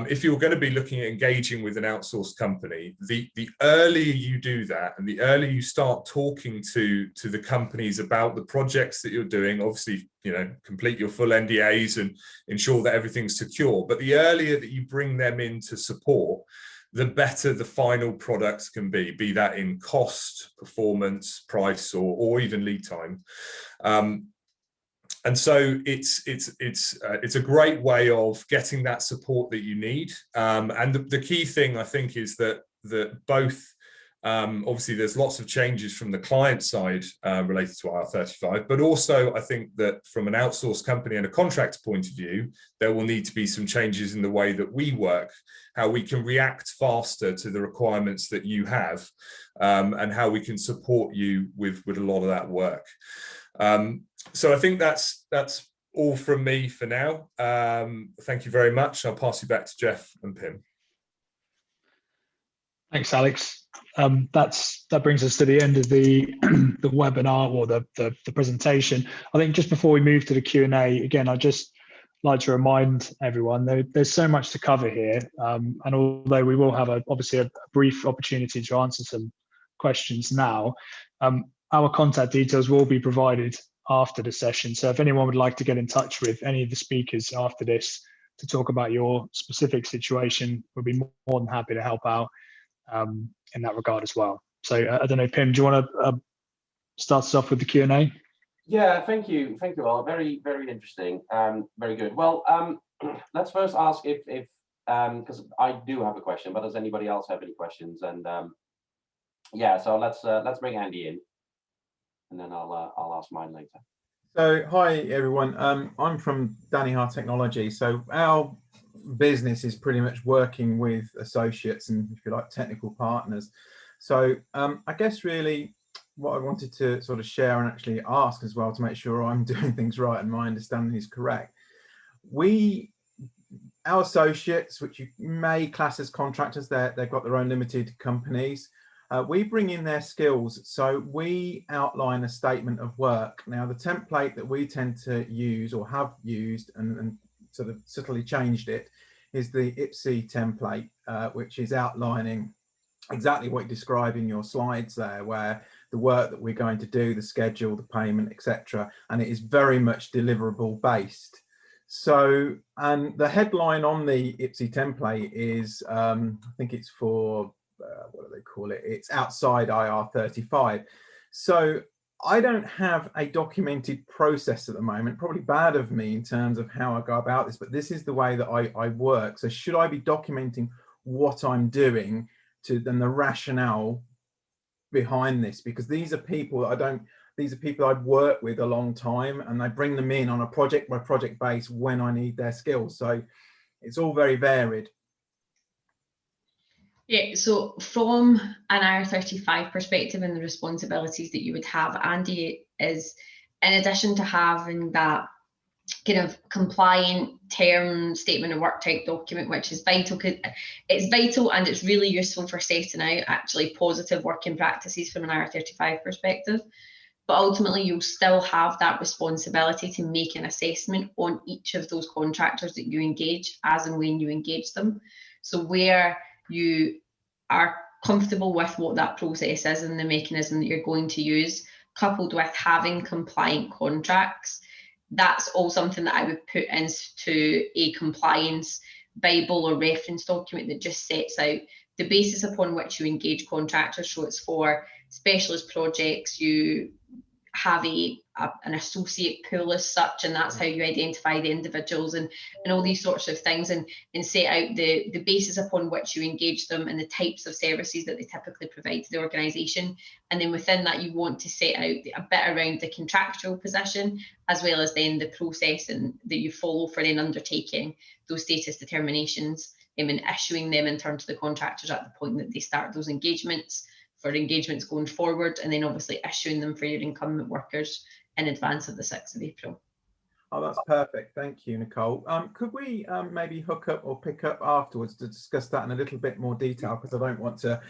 if you're going to be looking at engaging with an outsourced company, the earlier you do that and the earlier you start talking to the companies about the projects that you're doing, obviously, you know, complete your full NDAs and ensure that everything's secure. But the earlier that you bring them in to support, the better the final products can be that in cost, performance, price, or even lead time. And so it's a great way of getting that support that you need. And the key thing, I think, is that both, obviously there's lots of changes from the client side related to IR35, but also I think that from an outsourced company and a contractor point of view, there will need to be some changes in the way that we work, how we can react faster to the requirements that you have, and how we can support you with a lot of that work. So I think that's all from me for now. Thank you very much. I'll pass you back to Geoff and Pim. Thanks, Alex. That brings us to the end of the the webinar or the presentation. I think just before we move to the Q&A, again, I'd just like to remind everyone there's so much to cover here, and although we will have obviously a brief opportunity to answer some questions now, our contact details will be provided after the session. So if anyone would like to get in touch with any of the speakers after this to talk about your specific situation, we'll be more than happy to help out in that regard as well. So I don't know, Pim, do you want to start us off with the Q&A? Yeah, thank you all. Very interesting. Very good. Well, let's first ask if because I do have a question, but does anybody else have any questions? And yeah, so let's bring Andy in, and then I'll ask mine later. So hi everyone, I'm from Hart Technology. So our business is pretty much working with associates and, if you like, technical partners. So I guess really what I wanted to sort of share and actually ask as well, to make sure I'm doing things right and my understanding is correct. Our associates, which you may class as contractors, they've got their own limited companies. We bring in their skills, so we outline a statement of work. Now, the template that we tend to use or have used and sort of subtly changed it is the IPSI template, which is outlining exactly what you describe in your slides there, where the work that we're going to do, the schedule, the payment, etc., and it is very much deliverable based. So, and the headline on the IPSI template is, I think it's for, what do they call it? It's outside IR35. So I don't have a documented process at the moment, probably bad of me in terms of how I go about this, but this is the way that I work. So should I be documenting what I'm doing and the rationale behind this? Because these are people that these are people I've worked with a long time, and I bring them in on a project by project base when I need their skills. So it's all very varied. Yeah, so from an IR35 perspective and the responsibilities that you would have, Andy, is in addition to having that kind of compliant term statement of work type document, which is vital, because it's vital and it's really useful for setting out actually positive working practices from an IR35 perspective. But ultimately, you'll still have that responsibility to make an assessment on each of those contractors that you engage as and when you engage them. So where you are comfortable with what that process is and the mechanism that you're going to use, coupled with having compliant contracts, that's all something that I would put into a compliance Bible or reference document that just sets out the basis upon which you engage contractors. So it's for specialist projects, you have an associate pool as such, and that's how you identify the individuals and all these sorts of things, and set out the basis upon which you engage them and the types of services that they typically provide to the organisation. And then within that, you want to set out a bit around the contractual position, as well as then the process and that you follow for then undertaking those status determinations and issuing them in turn to the contractors at the point that they start those engagements, for engagements going forward, and then obviously issuing them for your incumbent workers in advance of the 6th of April. Oh, that's perfect. Thank you, Nicole. Could we maybe hook up or pick up afterwards to discuss that in a little bit more detail, because I don't want to,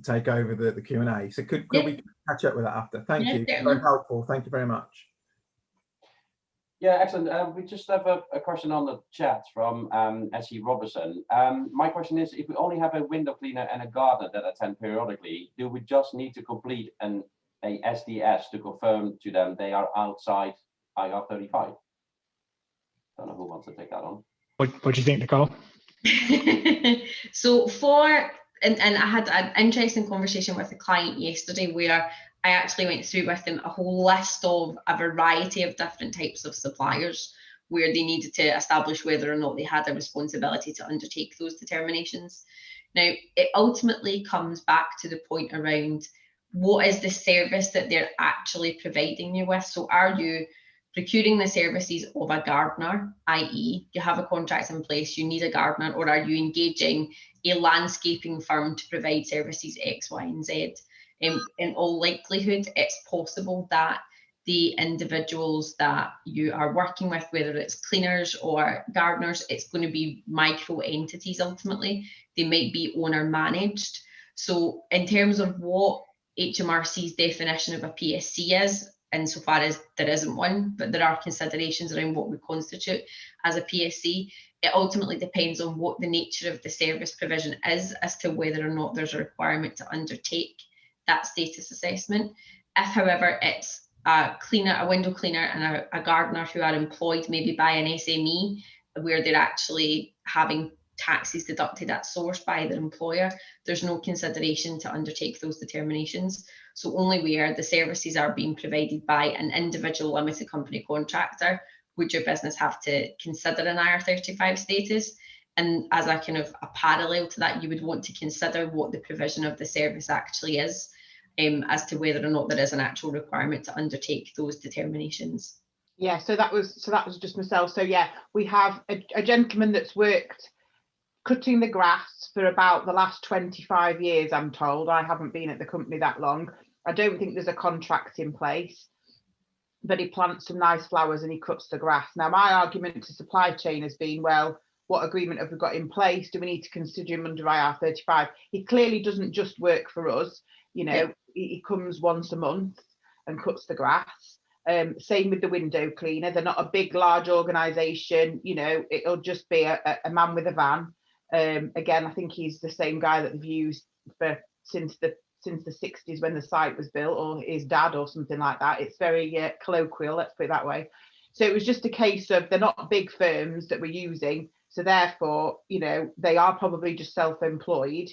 take over the Q&A. So could we catch up with that after? Thank you. Very helpful. Thank you very much. Yeah, excellent. We just have a question on the chat from S.E. Robertson. My question is, if we only have a window cleaner and a gardener that attend periodically, do we just need to complete a SDS to confirm to them they are outside IR35? Don't know who wants to take that on. What do you think, Nicole? So and I had an interesting conversation with a client yesterday where I actually went through with them a whole list of a variety of different types of suppliers where they needed to establish whether or not they had a responsibility to undertake those determinations. Now, it ultimately comes back to the point around what is the service that they're actually providing you with. So are you procuring the services of a gardener, i.e. you have a contract in place, you need a gardener, or are you engaging a landscaping firm to provide services X, Y, and Z? In all likelihood, it's possible that the individuals that you are working with, whether it's cleaners or gardeners, it's going to be micro entities ultimately. They might be owner managed. So in terms of what HMRC's definition of a PSC is, insofar as there isn't one, but there are considerations around what we constitute as a PSC, it ultimately depends on what the nature of the service provision is as to whether or not there's a requirement to undertake that status assessment. If, however, it's a cleaner, a window cleaner and a gardener who are employed maybe by an SME, where they're actually having taxes deducted at source by their employer, there's no consideration to undertake those determinations. So only where the services are being provided by an individual limited company contractor would your business have to consider an IR35 status. And as a kind of a parallel to that, you would want to consider what the provision of the service actually is, as to whether or not there is an actual requirement to undertake those determinations. Yeah, so that was just myself. So yeah, we have a gentleman that's worked cutting the grass for about the last 25 years, I'm told. I haven't been at the company that long. I don't think there's a contract in place, but he plants some nice flowers and he cuts the grass. Now, my argument to supply chain has been, well, what agreement have we got in place? Do we need to consider him under IR35? He clearly doesn't just work for us. You know, he comes once a month and cuts the grass. Same with the window cleaner. They're not a big, large organisation. You know, it'll just be a man with a van. Again, I think he's the same guy that they've used for since the 60s when the site was built, or his dad or something like that. It's very colloquial, let's put it that way. So it was just a case of they're not big firms that we're using. So therefore, you know, they are probably just self-employed.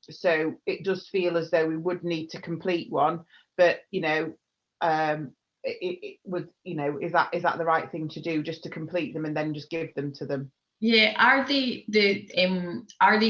So it does feel as though we would need to complete one. But, you know, it would, you know, is that the right thing to do, just to complete them and then just give them to them? Yeah, are they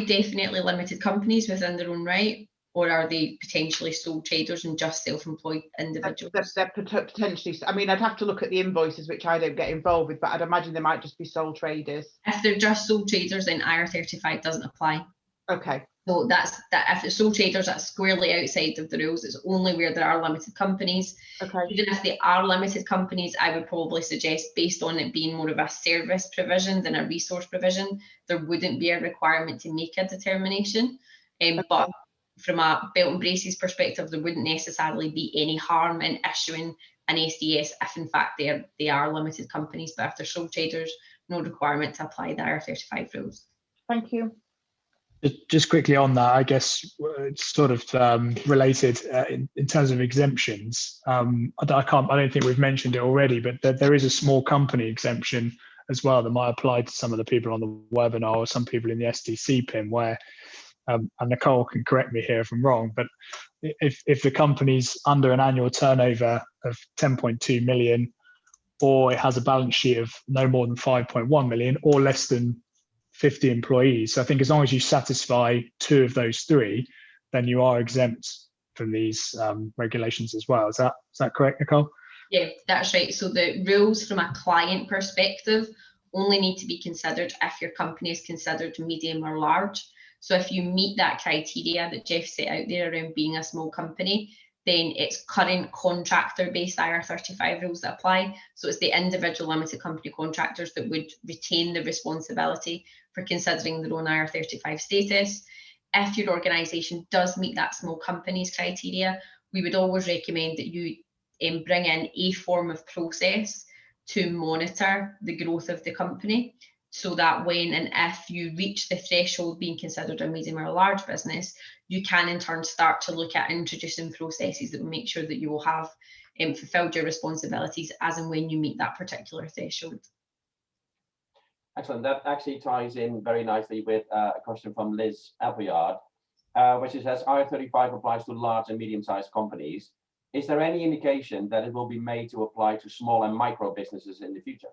definitely limited companies within their own right, or are they potentially sole traders and just self-employed individuals? They're potentially. I mean, I'd have to look at the invoices, which I don't get involved with, but I'd imagine they might just be sole traders. If they're just sole traders, then IR35 doesn't apply. Okay. So that's that. If it's sole traders, that's squarely outside of the rules. It's only where there are limited companies. Okay. Even if they are limited companies, I would probably suggest, based on it being more of a service provision than a resource provision, there wouldn't be a requirement to make a determination. But from a belt and braces perspective, there wouldn't necessarily be any harm in issuing an SDS if in fact they are limited companies. But if they're sole traders, no requirement to apply the IR35 rules. Thank you. Just quickly on that, I guess it's sort of related in terms of exemptions. I don't think we've mentioned it already, but there is a small company exemption as well that might apply to some of the people on the webinar or some people in the STC PIM, where, and Nicole can correct me here if I'm wrong, but if the company's under an annual turnover of 10.2 million, or it has a balance sheet of no more than 5.1 million, or less than 50 employees. So I think as long as you satisfy two of those three, then you are exempt from these regulations as well. Is that correct, Nicole? Yeah, that's right. So the rules from a client perspective only need to be considered if your company is considered medium or large. So if you meet that criteria that Geoff set out there around being a small company, then it's current contractor-based IR35 rules that apply. So it's the individual limited company contractors that would retain the responsibility for considering their own IR35 status. If your organisation does meet that small companies criteria, we would always recommend that you bring in a form of process to monitor the growth of the company, so that when and if you reach the threshold being considered a medium or a large business, you can in turn start to look at introducing processes that will make sure that you will have fulfilled your responsibilities as and when you meet that particular threshold. Excellent. That actually ties in very nicely with a question from Liz Appleyard. which it says IR35 applies to large and medium-sized companies. Is there any indication that it will be made to apply to small and micro businesses in the future?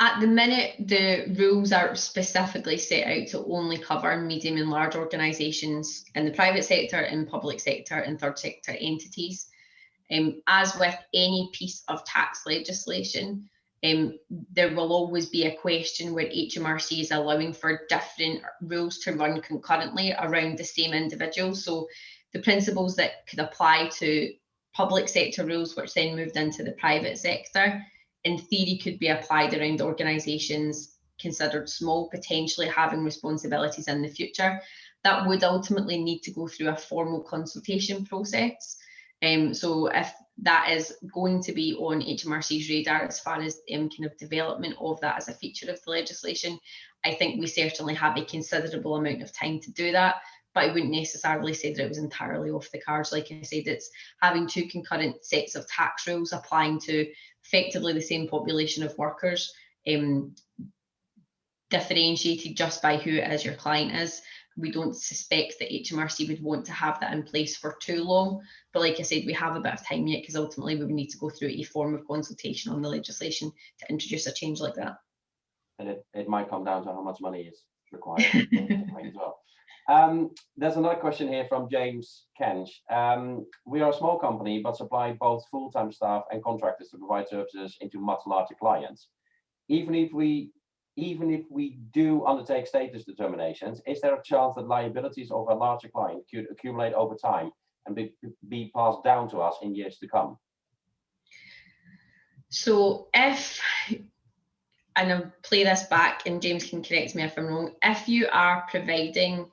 At the minute, the rules are specifically set out to only cover medium and large organisations in the private sector, in public sector and third sector entities. As with any piece of tax legislation, there will always be a question where HMRC is allowing for different rules to run concurrently around the same individual. So the principles that could apply to public sector rules, which then moved into the private sector, in theory could be applied around organisations considered small, potentially having responsibilities in the future. That would ultimately need to go through a formal consultation process. So if that is going to be on HMRC's radar as far as kind of development of that as a feature of the legislation, I think we certainly have a considerable amount of time to do that, but I wouldn't necessarily say that it was entirely off the cards. Like I said, it's having two concurrent sets of tax rules applying to effectively the same population of workers, differentiated just by who it is your client is. We don't suspect that HMRC would want to have that in place for too long. But like I said, we have a bit of time yet, because ultimately we would need to go through a form of consultation on the legislation to introduce a change like that. And it might come down to how much money is required as well. There's another question here from James Kench. We are a small company, but supply both full-time staff and contractors to provide services into much larger clients. Even if we do undertake status determinations, is there a chance that liabilities of a larger client could accumulate over time and be passed down to us in years to come? So if, and I'll play this back and James can correct me if I'm wrong, if you are providing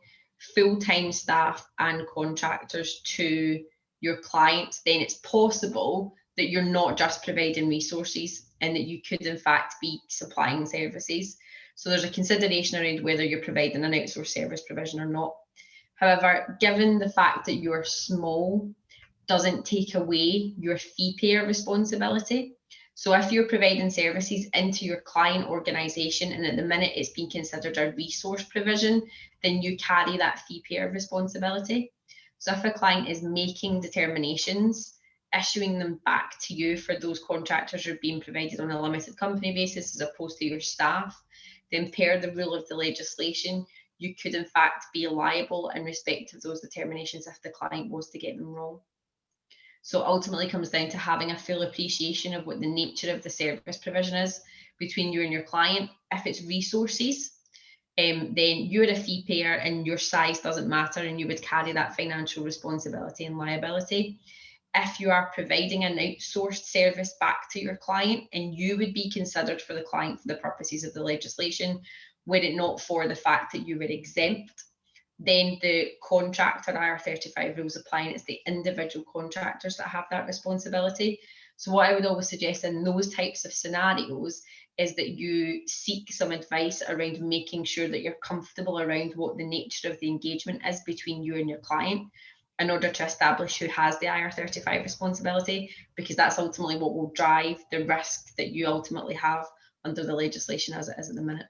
full-time staff and contractors to your clients, then it's possible that you're not just providing resources and that you could in fact be supplying services. So there's a consideration around whether you're providing an outsourced service provision or not. However, given the fact that you're small doesn't take away your fee payer responsibility. So if you're providing services into your client organisation and at the minute it's being considered a resource provision, then you carry that fee payer responsibility. So if a client is making determinations, issuing them back to you for those contractors who are being provided on a limited company basis as opposed to your staff, then per the rule of the legislation, you could in fact be liable in respect of those determinations if the client was to get them wrong. So ultimately it comes down to having a full appreciation of what the nature of the service provision is between you and your client. If it's resources, then you're a fee payer and your size doesn't matter and you would carry that financial responsibility and liability. If you are providing an outsourced service back to your client, and you would be considered for the client for the purposes of the legislation, were it not for the fact that you were exempt, then the contractor IR35 rules apply, and it's the individual contractors that have that responsibility. So what I would always suggest in those types of scenarios is that you seek some advice around making sure that you're comfortable around what the nature of the engagement is between you and your client, in order to establish who has the IR35 responsibility, because that's ultimately what will drive the risk that you ultimately have under the legislation as it is at the minute.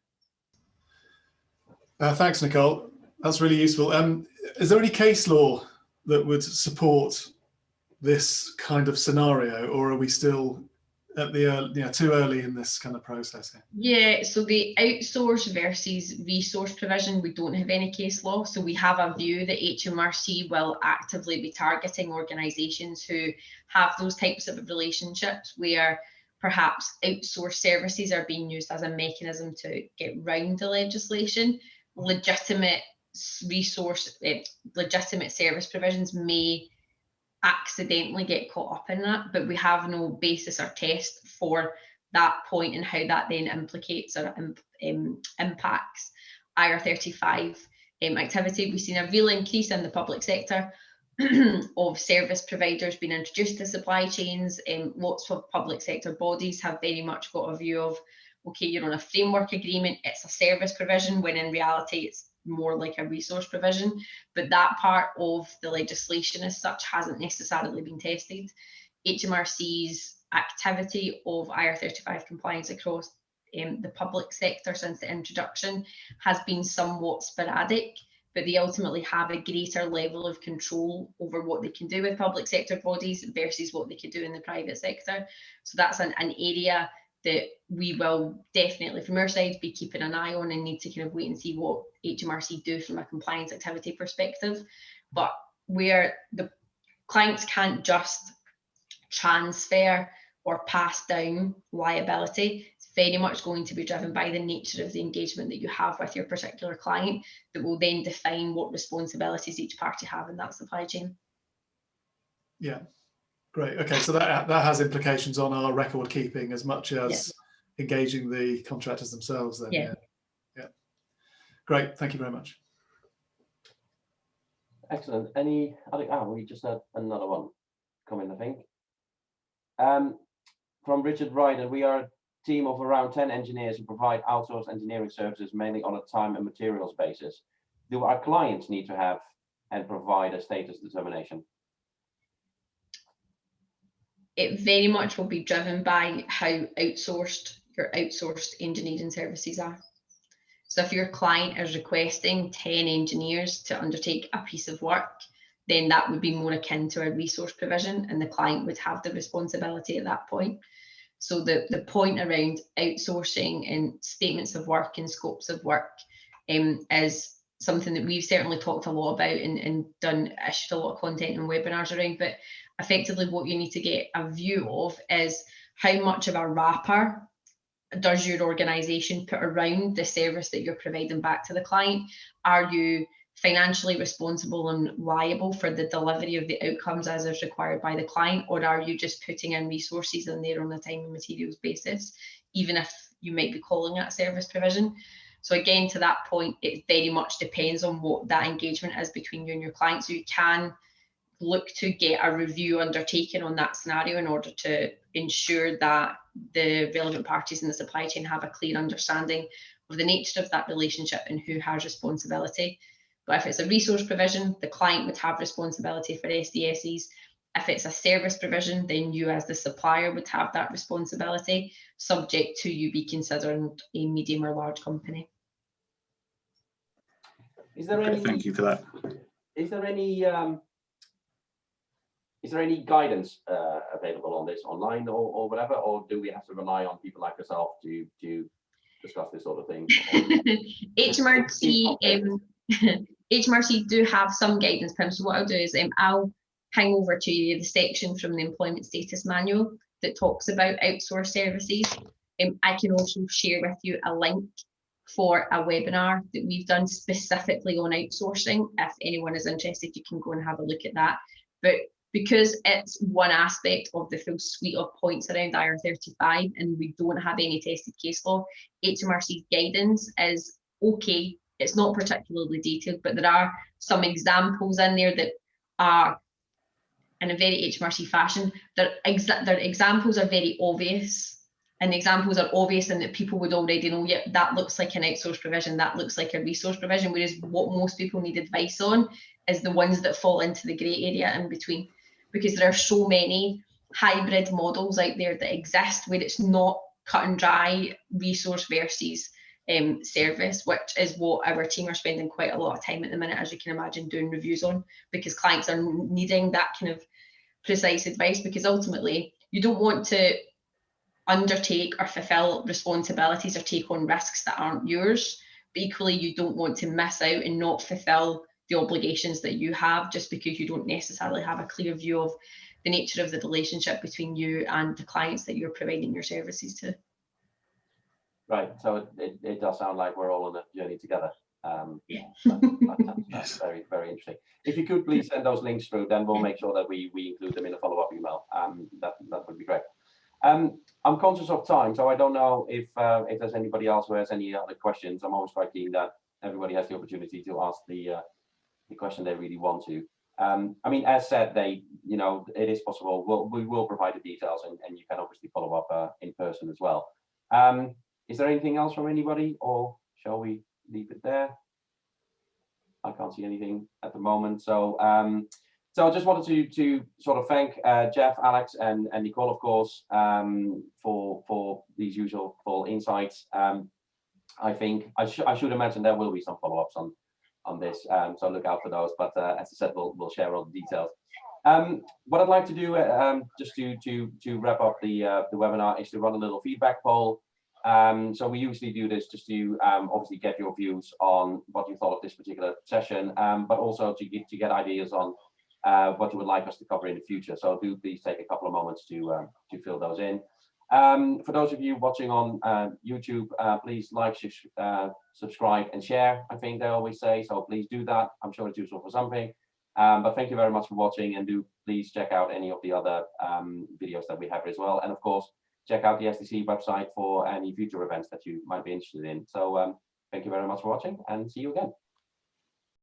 Thanks, Nicole. That's really useful. Is there any case law that would support this kind of scenario, or are we still at the too early in this kind of process here? Yeah, so the outsource versus resource provision, we don't have any case law. So we have a view that HMRC will actively be targeting organisations who have those types of relationships where perhaps outsourced services are being used as a mechanism to get round the legislation. Legitimate service provisions may accidentally get caught up in that, but we have no basis or test for that point and how that then implicates or impacts IR35 activity. We've seen a real increase in the public sector of service providers being introduced to supply chains. Lots of public sector bodies have very much got a view of, okay, you're on a framework agreement, it's a service provision, when in reality it's more like a resource provision. But that part of the legislation as such hasn't necessarily been tested. HMRC's activity of IR35 compliance across the public sector since the introduction has been somewhat sporadic, but they ultimately have a greater level of control over what they can do with public sector bodies versus what they could do in the private sector. So that's an area that we will definitely, from our side, be keeping an eye on and need to kind of wait and see what HMRC do from a compliance activity perspective. But where the clients can't just transfer or pass down liability, it's very much going to be driven by the nature of the engagement that you have with your particular client that will then define what responsibilities each party have in that supply chain. Yeah, great. Okay, so that has implications on our record keeping as much as engaging the contractors themselves then. Yeah. Great, thank you very much. Excellent. Any other, we just had another one come in, I think. From Richard Ryder, we are a team of around 10 engineers who provide outsourced engineering services mainly on a time and materials basis. Do our clients need to have and provide a status determination? It very much will be driven by how outsourced your outsourced engineering services are. So if your client is requesting 10 engineers to undertake a piece of work, then that would be more akin to a resource provision, and the client would have the responsibility at that point. So the point around outsourcing and statements of work and scopes of work is something that we've certainly talked a lot about and issued a lot of content and webinars around. But effectively what you need to get a view of is how much of a wrapper does your organisation put around the service that you're providing back to the client? Are you financially responsible and liable for the delivery of the outcomes as is required by the client, or are you just putting in resources in there on a time and materials basis, even if you might be calling it service provision? So again, to that point, it very much depends on what that engagement is between you and your client. So you can look to get a review undertaken on that scenario in order to ensure that the relevant parties in the supply chain have a clear understanding of the nature of that relationship and who has responsibility. But if it's a resource provision, the client would have responsibility for SDSs. If it's a service provision, then you as the supplier would have that responsibility, subject to you be considered a medium or large company. Is there any? Thank you for that. Is there any guidance available on this online or whatever, or do we have to rely on people like yourself to discuss this sort of thing? HMRC do have some guidance, Pim. So what I'll do is I'll ping over to you the section from the Employment Status Manual that talks about outsourced services. I can also share with you a link for a webinar that we've done specifically on outsourcing. If anyone is interested, you can go and have a look at that. But because it's one aspect of the full suite of points around IR35 and we don't have any tested case law, HMRC's guidance is okay. It's not particularly detailed, but there are some examples in there that are, in a very HMRC fashion, their examples are very obvious. And the examples are obvious in that people would already know, yeah, that looks like an outsource provision, that looks like a resource provision, whereas what most people need advice on is the ones that fall into the grey area in between. Because there are so many hybrid models out there that exist where it's not cut and dry resource versus service, which is what our team are spending quite a lot of time at the minute, as you can imagine, doing reviews on, because clients are needing that kind of precise advice, because ultimately you don't want to undertake or fulfill responsibilities or take on risks that aren't yours, but equally you don't want to miss out and not fulfill the obligations that you have just because you don't necessarily have a clear view of the nature of the relationship between you and the clients that you're providing your services to. Right, so it does sound like we're all on a journey together. Yeah. That's very, very interesting. If you could please send those links through, then we'll make sure that we include them in a follow-up email. That would be great. I'm conscious of time, so I don't know if there's anybody else who has any other questions. I'm always quite keen that everybody has the opportunity to ask the question they really want to. I mean, as said, it is possible. We will provide the details, and you can obviously follow up in person as well. Is there anything else from anybody, or shall we leave it there? I can't see anything at the moment. So I just wanted to sort of thank Geoff, Alex, and Nicole, of course, for these useful insights. I think I should imagine there will be some follow-ups on this. So look out for those. But as I said, we'll share all the details. What I'd like to do, just to wrap up the webinar, is to run a little feedback poll. So we usually do this just to obviously get your views on what you thought of this particular session, but also to get ideas on what you would like us to cover in the future. So do please take a couple of moments to fill those in. For those of you watching on YouTube, please like, subscribe and share, I think they always say, so please do that. I'm sure it's useful for something. But thank you very much for watching, and do please check out any of the other videos that we have as well. And of course, check out the STC website for any future events that you might be interested in. So thank you very much for watching, and see you again.